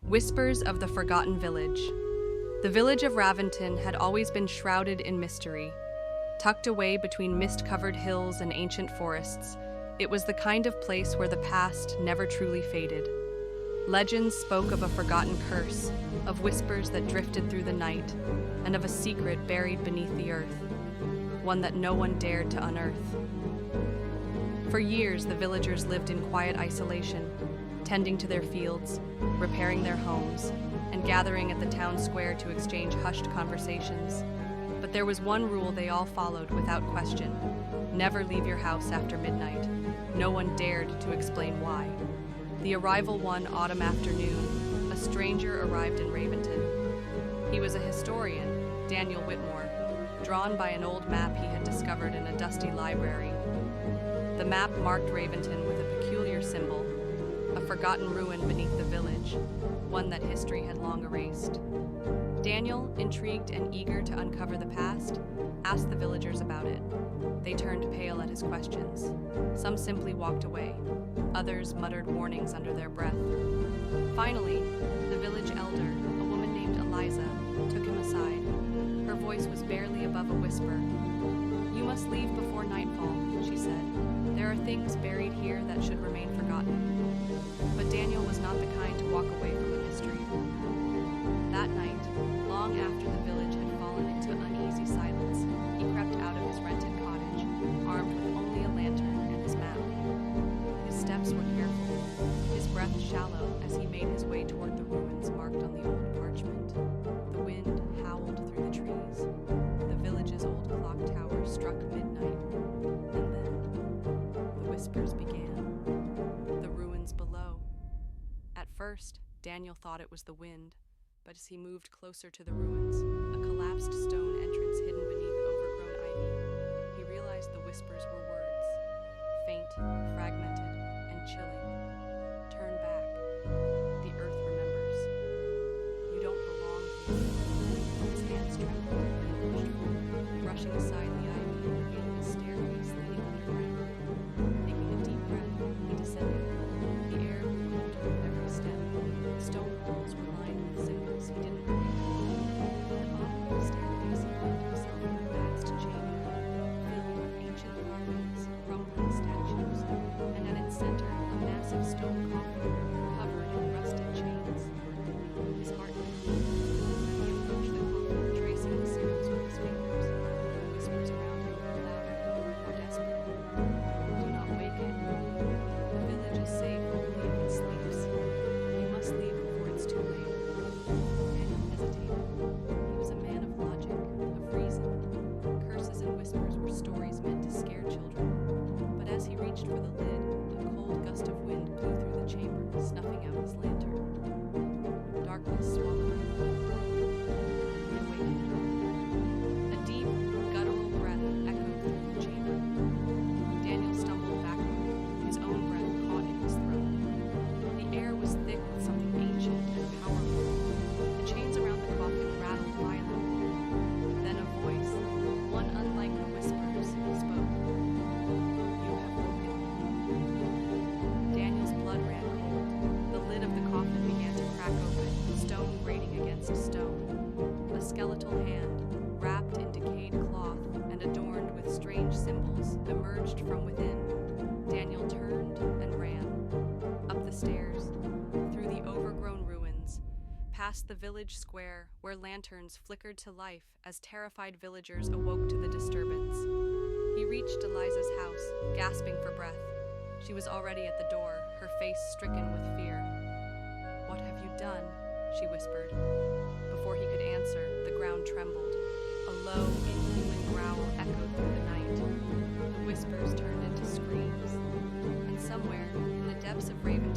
Whispers of the Forgotten Village. The village of Raventon had always been shrouded in mystery. Tucked away between mist-covered hills and ancient forests, it was the kind of place where the past never truly faded. Legends spoke of a forgotten curse, of whispers that drifted through the night, and of a secret buried beneath the earth, one that no one dared to unearth. For years, the villagers lived in quiet isolation, tending to their fields, repairing their homes, and gathering at the town square to exchange hushed conversations. But there was one rule they all followed without question: never leave your house after midnight. No one dared to explain why. The arrival one autumn afternoon, a stranger arrived in Raventon. He was a historian, Daniel Whitmore, drawn by an old map he had discovered in a dusty library. The map marked Raventon with a peculiar symbol, a forgotten ruin beneath the village, one that history had long erased. Daniel, intrigued and eager to uncover the past, asked the villagers about it. They turned pale at his questions. Some simply walked away. Others muttered warnings under their breath. Finally, the village elder, a woman named Eliza, took him aside. Her voice was barely above a whisper. "You must leave before nightfall," she said. "There are things buried here that should remain forgotten." But Daniel was not the kind to walk away from a mystery. That night, long after the village had fallen into uneasy silence, he crept out of his rented cottage, armed with only a lantern and his map. His steps were careful, his breath shallow as he made his way toward the ruins marked on the old parchment. The wind howled through the trees. The village's old clock tower struck midnight, and then the whispers began. The ruins below. At first, Daniel thought it was the wind, but as he moved closer to the ruins, a collapsed stone entrance hidden beneath overgrown ivy, he realized the whispers were words, faint, fragmented, and chilling. "Turn back. The earth remembers. You don't belong here." His hands trembled and he pushed forward, brushing aside the ivy and revealing a staircase leading underground. Taking a deep breath, he descended. The air grew colder with every step. The stone walls were lined with symbols he didn't recognize. At the bottom of the staircase, he found himself in a vast chamber, filled with ancient carvings, crumbling statues, and at its center, a massive stone coffin, covered in rusted chains. His heart pounded. He approached the coffin, tracing the symbols with his fingers. The whispers around him grew louder, more desperate. "Do not wake it. The village is safe only if it sleeps. You must leave before it's too late." Daniel hesitated. He was a man of logic, of reason. Curses and whispers were stories meant to scare children. But as he reached for the lid, a cold gust of wind blew through the chamber, snuffing out his lantern. Darkness swallowed him. He awakened. A deep, guttural breath echoed through the chamber. Daniel stumbled backward, his own breath caught in his throat. The air was thick with something ancient and powerful. The chains around the coffin rattled violently. Then a voice, one unlike the whispers, spoke. "You have woken me." Daniel's blood ran cold. The lid of the coffin began to crack open, stone grating against stone. A skeletal hand, wrapped in decayed cloth and adorned with strange symbols, emerged from within. Daniel turned and ran. Up the stairs, through the overgrown ruins, past the village square where lanterns flickered to life as terrified villagers awoke to the disturbance. He reached Eliza's house, gasping for breath. She was already at the door, her face stricken with fear. "What have you done?" she whispered. Before he could answer, the ground trembled. A low, inhuman growl echoed through the night. The whispers turned into screams. And somewhere, in the depths of Raventon,